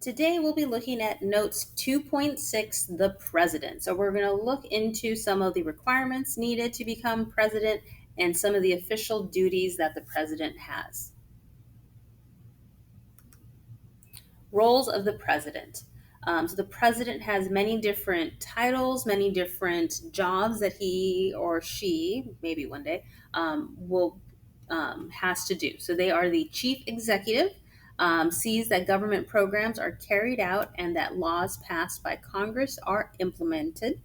Today we'll be looking at Notes 2.6, the President. So we're going to look into some of the requirements needed to become President and some of the official duties that the President has. Roles of the President. So the President has many different titles, many different jobs that he or she, maybe one day, will has to do. So they are the Chief Executive, sees that government programs are carried out and that laws passed by Congress are implemented.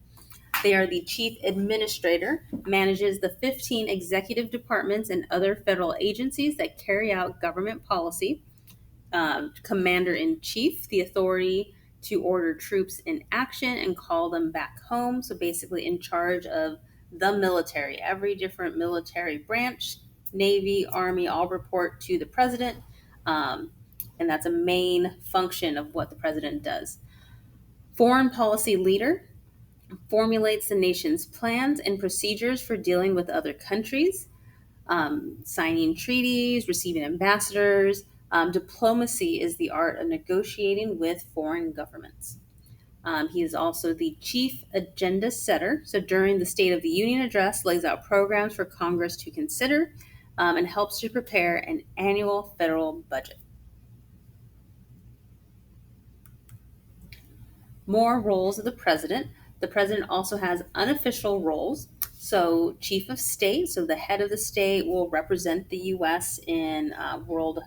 They are the Chief Administrator, manages the 15 executive departments and other federal agencies that carry out government policy. Commander in Chief, the authority to order troops in action and call them back home. So basically, in charge of the military. Every different military branch, Navy, Army, all report to the president. And that's a main function of what the president does. Foreign policy leader formulates the nation's plans and procedures for dealing with other countries. Signing treaties, receiving ambassadors. Diplomacy is the art of negotiating with foreign governments. He is also the chief agenda setter. So during the State of the Union address, lays out programs for Congress to consider and helps to prepare an annual federal budget. More roles of the president. The president also has unofficial roles. So, chief of state, so the head of the state will represent the U.S. in world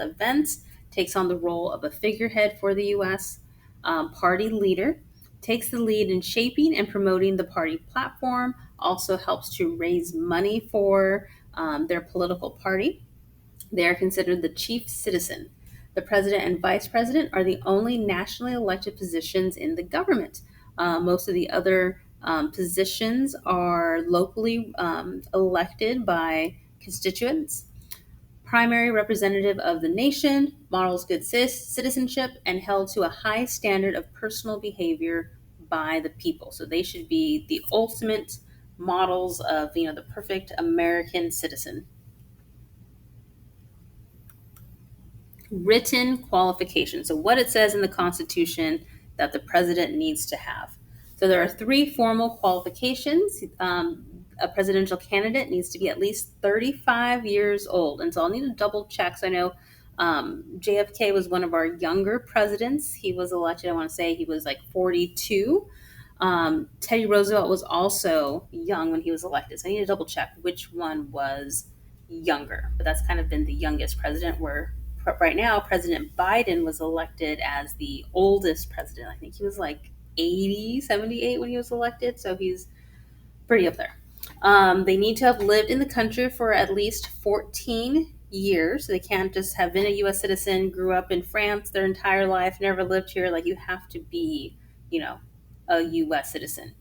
events, takes on the role of a figurehead for the U.S. Party leader takes the lead in shaping and promoting the party platform, also helps to raise money for their political party. They are considered the chief citizen. The president and vice president are the only nationally elected positions in the government. Most of the other positions are locally elected by constituents. Primary representative of the nation, models good citizenship, and held to a high standard of personal behavior by the people. So they should be the ultimate models of the perfect American citizen. Written qualifications. So what it says in the Constitution that the president needs to have. So there are three formal qualifications. A presidential candidate needs to be at least 35 years old. And so I'll need to double check. So I know JFK was one of our younger presidents. He was elected, I want to say he was like 42. Teddy Roosevelt was also young when he was elected. So I need to double check which one was younger. But that's kind of been the youngest president, where right now President Biden was elected as the oldest president. I think he was like 80, 78 when he was elected. So he's pretty up there. They need to have lived in the country for at least 14 years. So they can't just have been a U.S. citizen, grew up in France their entire life, never lived here. Like, you have to be, a U.S. citizen.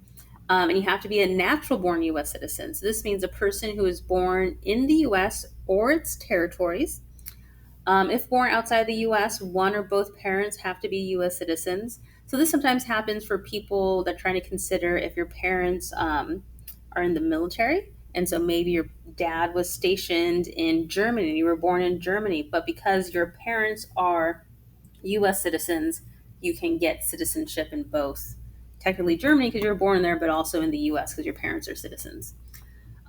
And you have to be a natural born U.S. citizen. So this means a person who is born in the U.S. or its territories. If born outside the U.S., one or both parents have to be U.S. citizens. So this sometimes happens for people that are trying to consider if your parents are in the military. And so maybe your dad was stationed in Germany, you were born in Germany, but because your parents are U.S. citizens, you can get citizenship in both. Technically Germany because you were born there, but also in the U.S. because your parents are citizens.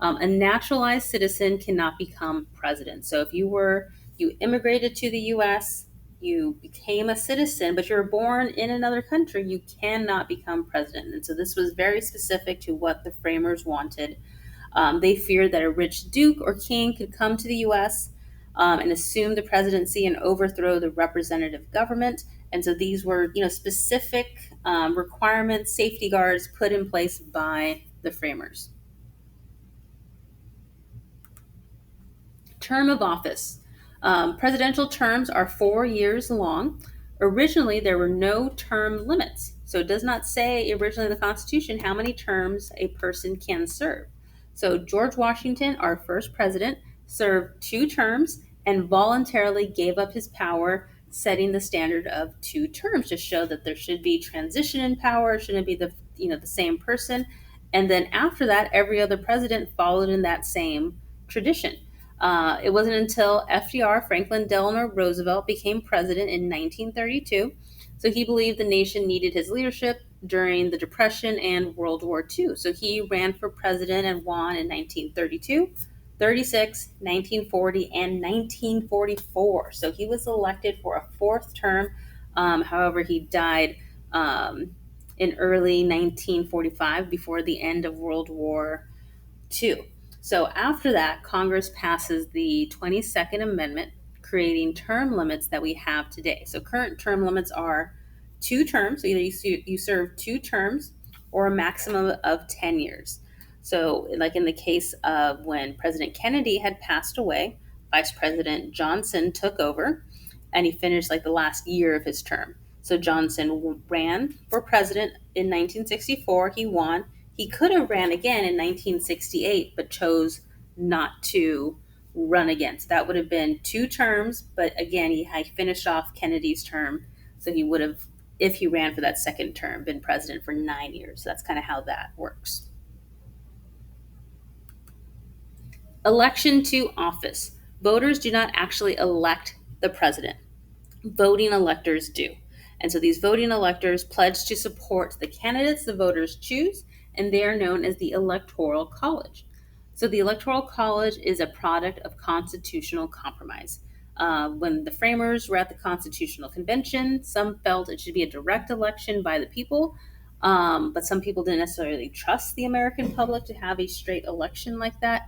A naturalized citizen cannot become president. So if you immigrated to the U.S., you became a citizen, but you were born in another country, you cannot become president. And so this was very specific to what the framers wanted. They feared that a rich duke or king could come to the U.S. And assume the presidency and overthrow the representative government. And so these were, specific requirements, safety guards put in place by the framers. Term of office. Presidential terms are 4 years long. Originally, there were no term limits. So it does not say originally in the Constitution how many terms a person can serve. So George Washington, our first president, served 2 terms and voluntarily gave up his power, setting the standard of 2 terms to show that there should be transition in power. It shouldn't be the same person. And then after that, every other president followed in that same tradition. It wasn't until FDR, Franklin Delano Roosevelt, became president in 1932. So he believed the nation needed his leadership during the Depression and World War II. So he ran for president and won in 1932, 36, 1940, and 1944. So he was elected for a fourth term. However, he died in early 1945 before the end of World War II. So after that, Congress passes the 22nd Amendment, creating term limits that we have today. So current term limits are 2 terms, so either you serve 2 terms or a maximum of 10 years. So, like in the case of when President Kennedy had passed away, Vice President Johnson took over and he finished like the last year of his term. So Johnson ran for president in 1964. He won. He could have ran again in 1968, but chose not to run again. So that would have been 2 terms, but again, he had finished off Kennedy's term. So he would have, if he ran for that second term, been president for 9 years. So that's kind of how that works. Election to office. Voters do not actually elect the president. Voting electors do. And so these voting electors pledge to support the candidates the voters choose, and they are known as the Electoral College. So the Electoral College is a product of constitutional compromise. When the framers were at the Constitutional Convention, some felt it should be a direct election by the people, but some people didn't necessarily trust the American public to have a straight election like that.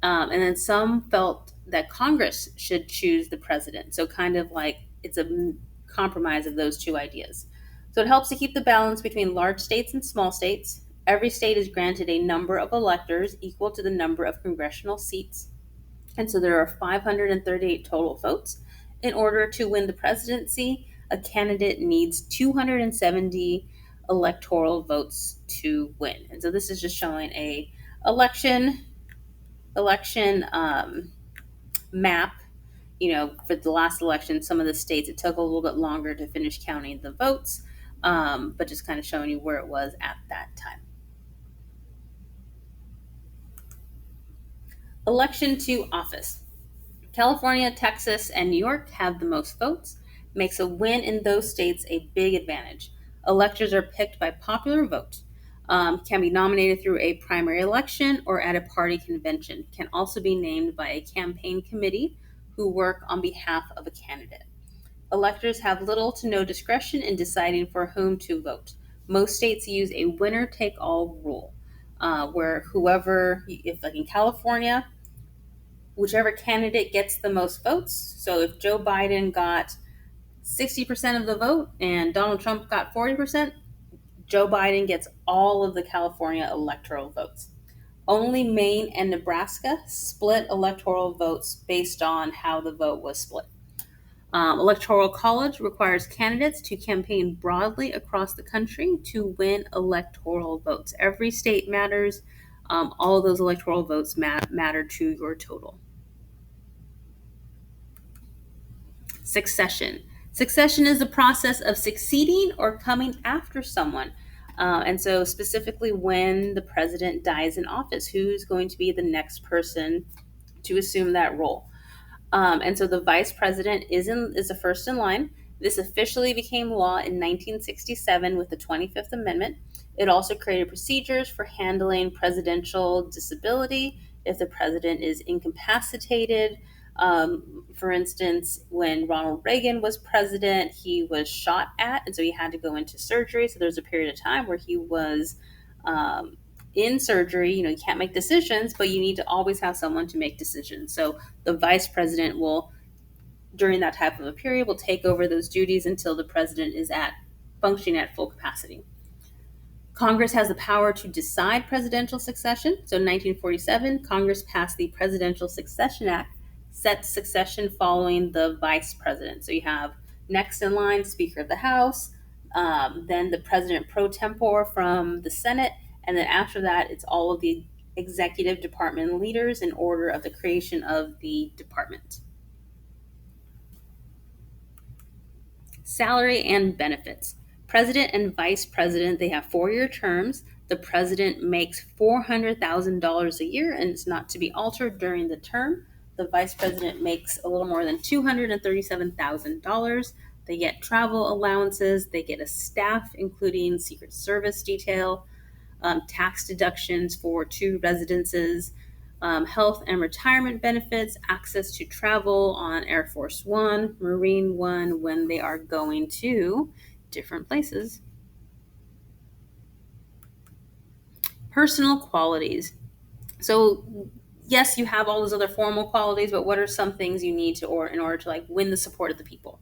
And then some felt that Congress should choose the president. So, kind of like it's a compromise of those two ideas. So, it helps to keep the balance between large states and small states. Every state is granted a number of electors equal to the number of congressional seats. And so, there are 538 total votes. In order to win the presidency, a candidate needs 270 electoral votes to win. And so, this is just showing a election map. For the last election, some of the states it took a little bit longer to finish counting the votes, but just kind of showing you where it was at that time. Election to office. California, Texas, and New York have the most votes, makes a win in those states a big advantage. Electors are picked by popular vote, can be nominated through a primary election or at a party convention, can also be named by a campaign committee who work on behalf of a candidate. Electors have little to no discretion in deciding for whom to vote. Most states use a winner take all rule, where if like in California, whichever candidate gets the most votes. So if Joe Biden got 60% of the vote and Donald Trump got 40%, Joe Biden gets all of the California electoral votes. Only Maine and Nebraska split electoral votes based on how the vote was split. Electoral College requires candidates to campaign broadly across the country to win electoral votes. Every state matters. All of those electoral votes matter to your total. Succession. Succession is the process of succeeding or coming after someone. And so, specifically, when the president dies in office, who's going to be the next person to assume that role? And so, the vice president is the first in line. This officially became law in 1967 with the 25th Amendment. It also created procedures for handling presidential disability if the president is incapacitated. For instance, when Ronald Reagan was president, he was shot at, and so he had to go into surgery. So there was a period of time where he was in surgery. You can't make decisions, but you need to always have someone to make decisions. So the vice president will, during that type of a period, will take over those duties until the president is functioning at full capacity. Congress has the power to decide presidential succession. So in 1947, Congress passed the Presidential Succession Act, sets succession following the vice president. So you have next in line Speaker of the House, then the President pro tempore from the Senate, and then after that, it's all of the executive department leaders in order of the creation of the department. Salary and benefits. President and vice president, they have 4-year terms. The president makes $400,000 a year, and it's not to be altered during the term. The vice president makes a little more than $237,000. They get travel allowances. They get a staff, including Secret Service detail, tax deductions for 2 residences, health and retirement benefits, access to travel on Air Force One, Marine One when they are going to different places. Personal qualities. So yes, you have all those other formal qualities, but what are some things you need to, or in order to like win the support of the people?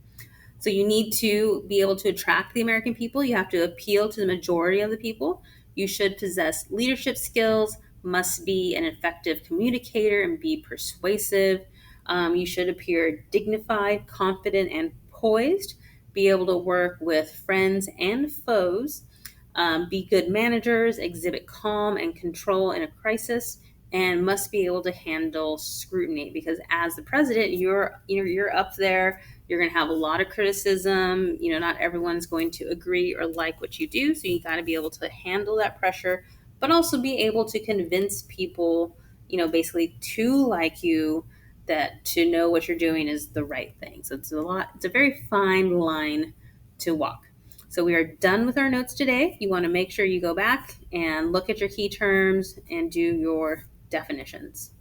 So you need to be able to attract the American people. You have to appeal to the majority of the people. You should possess leadership skills, must be an effective communicator and be persuasive. You should appear dignified, confident, and poised. Be able to work with friends and foes. Be good managers, exhibit calm and control in a crisis, and must be able to handle scrutiny because as the president, you're up there. You're going to have a lot of criticism. Not everyone's going to agree or like what you do, so you got to be able to handle that pressure, but also be able to convince people, basically to like you, that to know what you're doing is the right thing. So it's a very fine line to walk. So we are done with our notes today. You want to make sure you go back and look at your key terms and do your definitions.